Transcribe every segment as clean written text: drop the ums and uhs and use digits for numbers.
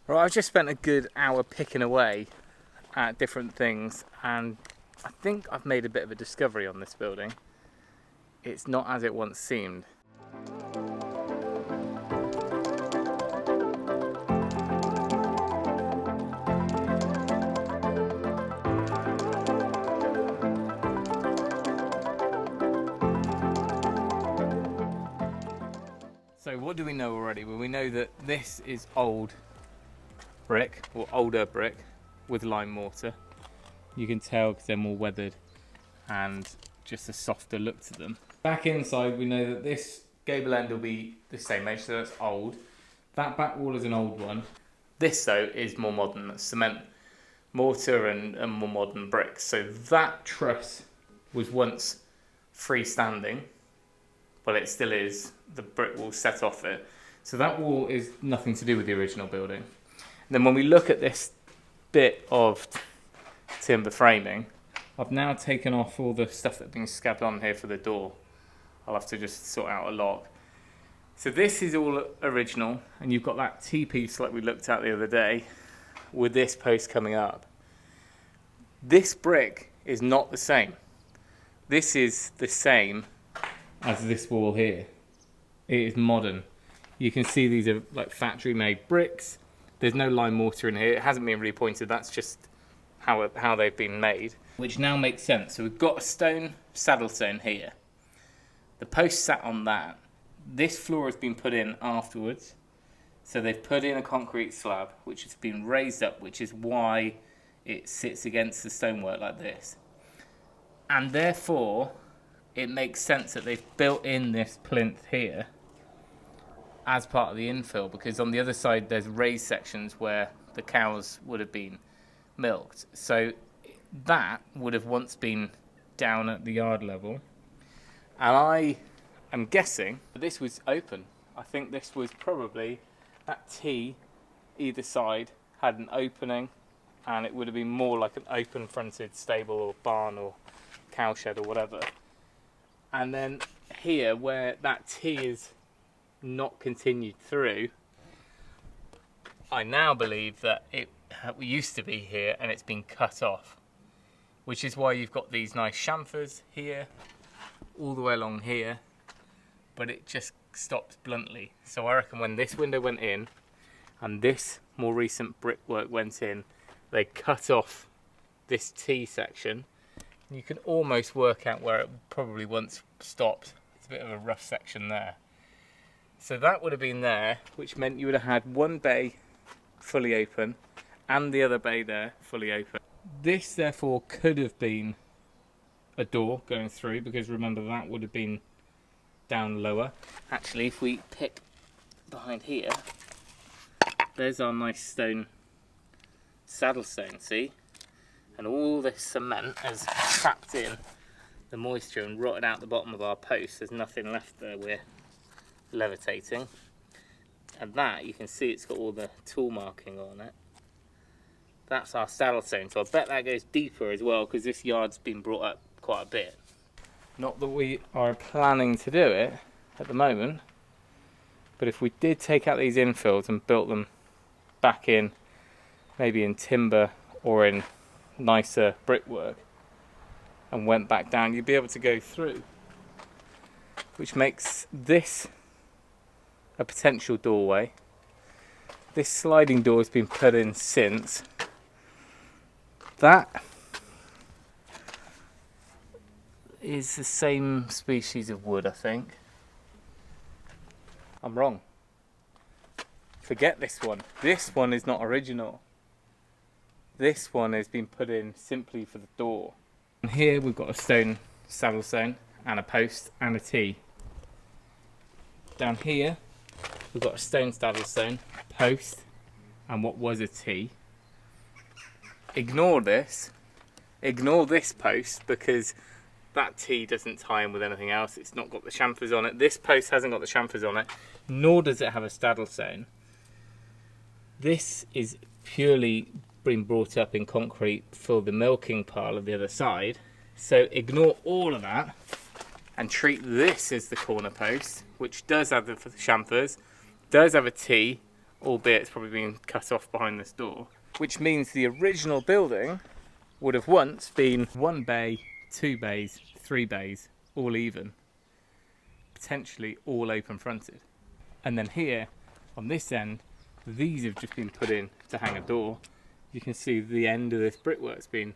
Right, I've just spent a good hour picking away at different things, and I think I've made a bit of a discovery on this building. It's not as it once seemed. So what do we know already? Well, we know that this is old brick, or older brick, with lime mortar. You can tell because they're more weathered and just a softer look to them. Back inside, we know that this gable end will be the same age, so that's old. That back wall is an old one. This, though, is more modern. That's cement mortar and more modern bricks. So that truss was once freestanding. Well, it still is. The brick wall set off it. So that wall is nothing to do with the original building. And then when we look at this bit of timber framing, I've now taken off all the stuff that's been scabbed on here for the door. I'll have to just sort out a lock. So this is all original, and you've got that T-piece like we looked at the other day with this post coming up. This brick is not the same. This is the same as this wall here. It is modern. You can see these are like factory made bricks. There's no lime mortar in here. It hasn't been repointed. That's just how they've been made, which now makes sense. So we've got a stone saddle stone here. The post sat on that. This floor has been put in afterwards. So they've put in a concrete slab, which has been raised up, which is why it sits against the stonework like this. And therefore, it makes sense that they've built in this plinth here as part of the infill, because on the other side there's raised sections where the cows would have been milked. So that would have once been down at the yard level. And I am guessing that this was open. I think this was probably that T either side had an opening, and it would have been more like an open fronted stable or barn or cow shed or whatever. And then here, where that T is not continued through, I now believe that it used to be here and it's been cut off, which is why you've got these nice chamfers here, all the way along here, but it just stops bluntly. So I reckon when this window went in and this more recent brickwork went in, they cut off this T section. You can almost work out where it probably once stopped. It's a bit of a rough section there. So that would have been there, which meant you would have had one bay fully open and the other bay there fully open. This therefore could have been a door going through, because remember that would have been down lower. Actually, if we pick behind here, there's our nice stone saddle stone, see? And all this cement has trapped in the moisture and rotted out the bottom of our post. There's nothing left there. We're levitating. And that, you can see it's got all the tool marking on it. That's our saddle stone. So I bet that goes deeper as well, because this yard's been brought up quite a bit. Not that we are planning to do it at the moment, but if we did take out these infills and built them back in, maybe in timber or in nicer brickwork, and went back down, you'd be able to go through, which makes this a potential doorway. This sliding door has been put in since. That is the same species of wood, I think. I'm wrong. Forget this one. This one is not original. This one has been put in simply for the door. And here we've got a stone saddle stone and a post and a T. Down here we've got a stone saddle stone, post, and what was a T. Ignore this. Ignore this post, because that T doesn't tie in with anything else. It's not got the chamfers on it. This post hasn't got the chamfers on it, nor does it have a saddle stone. This is purely been brought up in concrete for the milking pile of the other side. So ignore all of that and treat this as the corner post, which does have the chamfers, does have a T albeit it's probably been cut off behind this door, which means the original building would have once been 1 bay, 2 bays, 3 bays, all even, potentially all open fronted. And then here on this end, these have just been put in to hang a door. You can see the end of this brickwork's been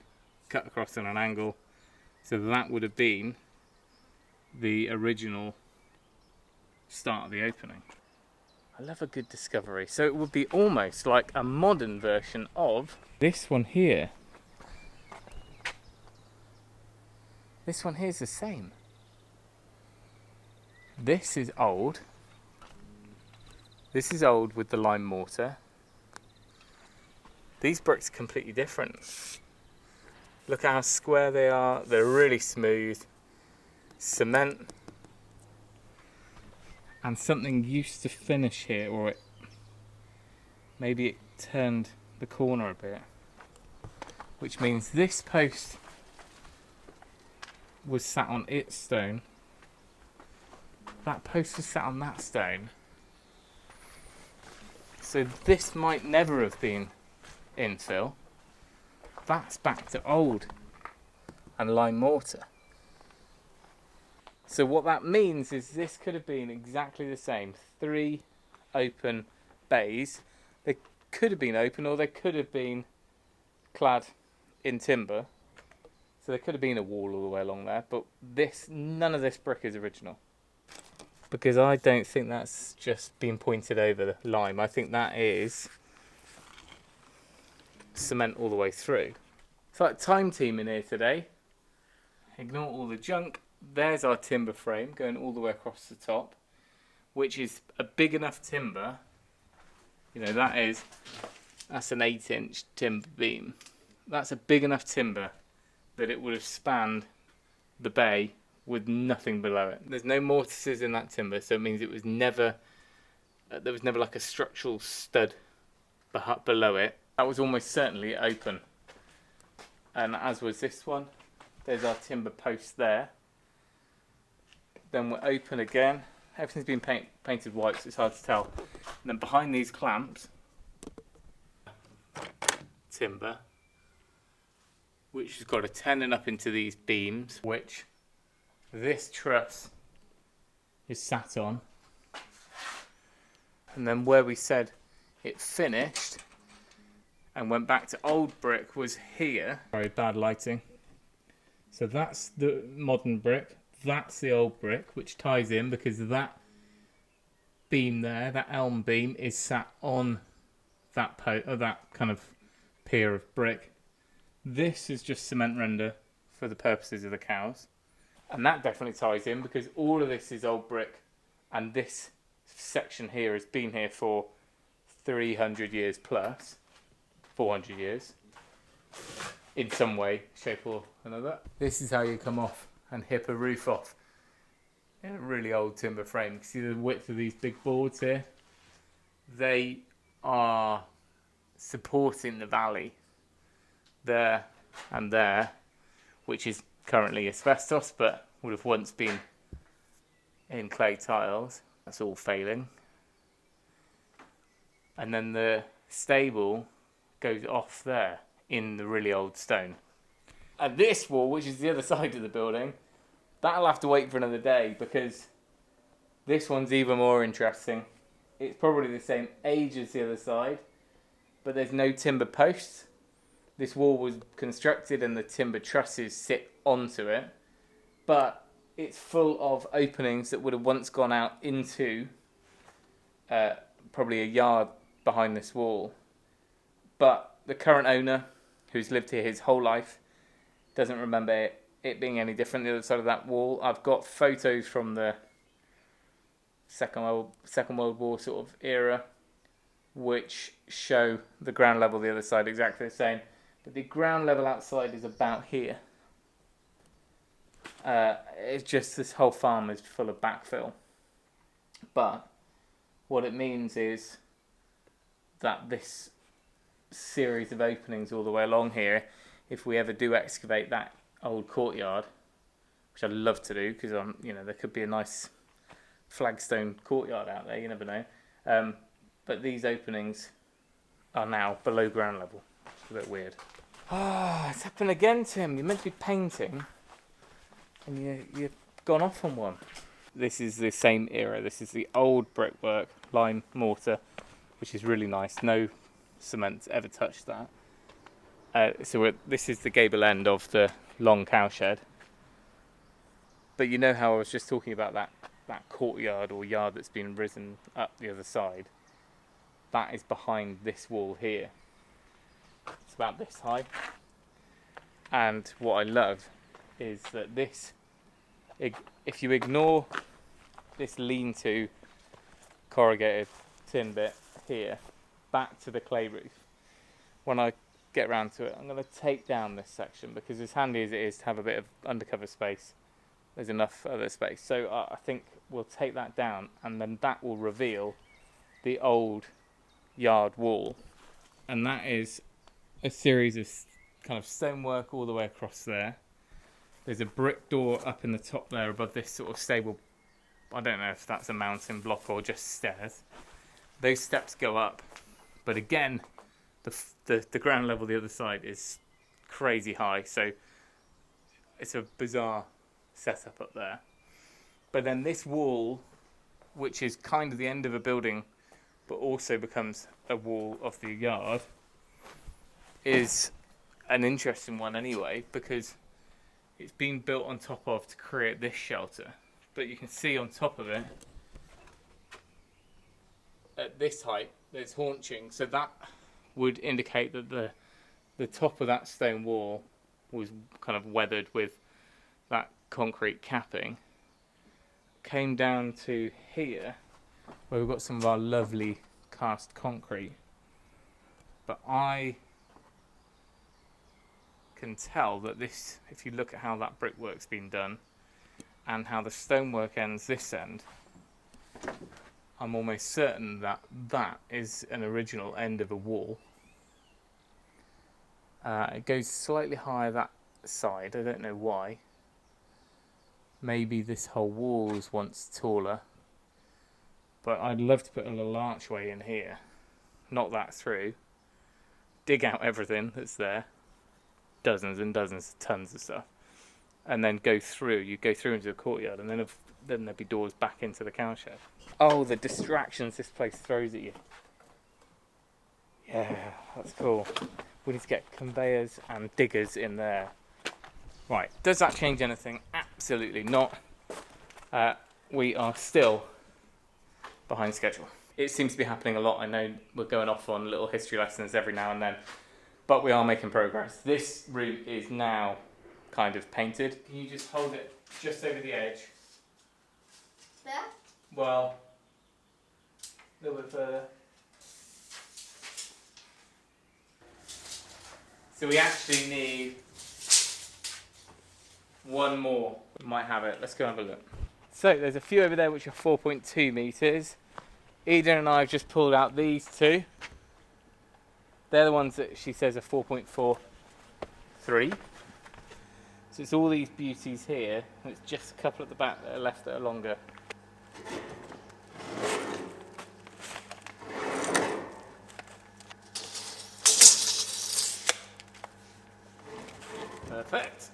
cut across on an angle, so that would have been the original start of the opening. I love a good discovery. So it would be almost like a modern version of this one here. This one here's the same. This is old. This is old with the lime mortar. These bricks are completely different. Look at how square they are. They're really smooth. Cement. And something used to finish here, or maybe it turned the corner a bit. Which means this post was sat on its stone. That post was sat on that stone. So this might never have been infill. That's back to old and lime mortar. So what that means is this could have been exactly the same. 3 open bays. They could have been open, or they could have been clad in timber. So there could have been a wall all the way along there, but none of this brick is original. Because I don't think that's just been pointed over the lime. I think that is cement all the way through. It's like time team in here today. Ignore all the junk. There's our timber frame going all the way across the top, which is a big enough timber. You know, that's an 8-inch timber beam. That's a big enough timber that it would have spanned the bay with nothing below it. There's no mortises in that timber, so it means it was never there was never like a structural stud below it. That was almost certainly open, and as was this one. There's our timber post there. Then we're open again. Everything's been painted white, so it's hard to tell. And then behind these clamps, timber, which has got a tenon up into these beams, which this truss is sat on. And then where we said it finished and went back to old brick was here. Very bad lighting. So that's the modern brick. That's the old brick, which ties in because that beam there, that elm beam, is sat on that kind of pier of brick. This is just cement render for the purposes of the cows. And that definitely ties in because all of this is old brick, and this section here has been here for 300 years plus, 400 years, in some way, shape or another. This is how you come off and hip a roof off in a really old timber frame. You can see the width of these big boards here. They are supporting the valley there and there, which is currently asbestos, but would have once been in clay tiles. That's all failing. And then the stable goes off there in the really old stone. And this wall, which is the other side of the building, that'll have to wait for another day because this one's even more interesting. It's probably the same age as the other side, but there's no timber posts. This wall was constructed and the timber trusses sit onto it, but it's full of openings that would have once gone out into probably a yard behind this wall. But the current owner, who's lived here his whole life, doesn't remember it being any different the other side of that wall. I've got photos from the Second World War sort of era, which show the ground level the other side exactly the same. But the ground level outside is about here. It's just this whole farm is full of backfill. But what it means is that this series of openings all the way along here, if we ever do excavate that old courtyard, which I'd love to do because there could be a nice flagstone courtyard out there, you never know. but these openings are now below ground level. It's a bit weird. Ah, it's happened again, Tim. You're meant to be painting, and you've gone off on one. This is the same era. This is the old brickwork, lime mortar, which is really nice. No cement's ever touched that. This is the gable end of the long cowshed. But you know how I was just talking about that courtyard or yard that's been risen up the other side? That is behind this wall here. It's about this high. And what I love is that this, if you ignore this lean-to corrugated tin bit here, back to the clay roof, when I get around to it, I'm going to take down this section, because as handy as it is to have a bit of undercover space, there's enough other space. So I think we'll take that down, and then that will reveal the old yard wall. And that is a series of kind of stonework all the way across there. There's a brick door up in the top there above this sort of stable. I don't know if that's a mountain block or just stairs. Those steps go up, but again, the ground level the other side is crazy high, so it's a bizarre setup up there. But then this wall, which is kind of the end of a building, but also becomes a wall of the yard, is an interesting one anyway, because it's been built on top of to create this shelter. But you can see on top of it, at this height, there's haunching, so that would indicate that the top of that stone wall was kind of weathered with that concrete capping. Came down to here, where we've got some of our lovely cast concrete. But I can tell that this, if you look at how that brickwork's been done and how the stonework ends this end, I'm almost certain that that is an original end of a wall. It goes slightly higher that side, I don't know why. Maybe this whole wall was once taller, but I'd love to put a little archway in here, knock that through, dig out everything that's there, dozens and dozens of tons of stuff, and then go through. You go through into the courtyard, and then there'd be doors back into the cowshed. Oh, the distractions this place throws at you. Yeah, that's cool. We need to get conveyors and diggers in there. Right, does that change anything? Absolutely not. We are still behind schedule. It seems to be happening a lot. I know we're going off on little history lessons every now and then, but we are making progress. This room is now kind of painted. Can you just hold it just over the edge? There? Well, a little bit further. So we actually need one more. We might have it. Let's go have a look. So there's a few over there which are 4.2 metres. Eden and I have just pulled out these two. They're the ones that she says are 4.43. So it's all these beauties here, and it's just a couple at the back that are left that are longer. Perfect.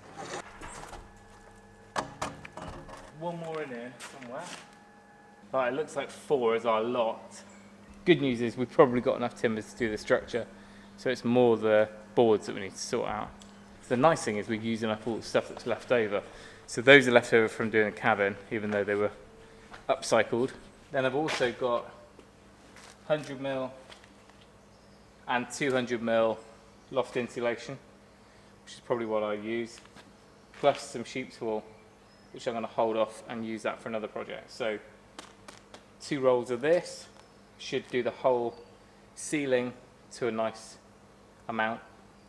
One more in here somewhere. Right, it looks like 4 is our lot. Good news is we've probably got enough timbers to do the structure, so it's more the boards that we need to sort out. The nice thing is we're using up all the stuff that's left over. So those are left over from doing a cabin, even though they were upcycled. Then I've also got 100mm and 200mm loft insulation, which is probably what I use, plus some sheep's wool, which I'm going to hold off and use that for another project. So 2 rolls of this should do the whole ceiling to a nice amount,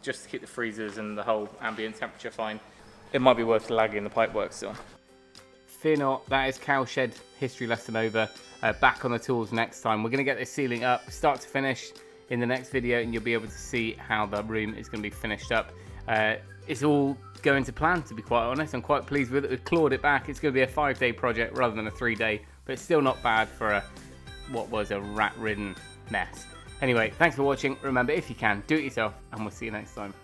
just to keep the freezers and the whole ambient temperature fine. It might be worth lagging the pipework still. Fear not, that is cowshed history lesson over. Back on the tools next time. We're going to get this ceiling up, start to finish, in the next video, and you'll be able to see how the room is going to be finished up. It's all going to plan, to be quite honest. I'm quite pleased with it. We've clawed it back. It's going to be a 5-day project rather than a 3-day, but it's still not bad for what was a rat-ridden mess. Anyway, thanks for watching. Remember, if you can, do it yourself, and we'll see you next time.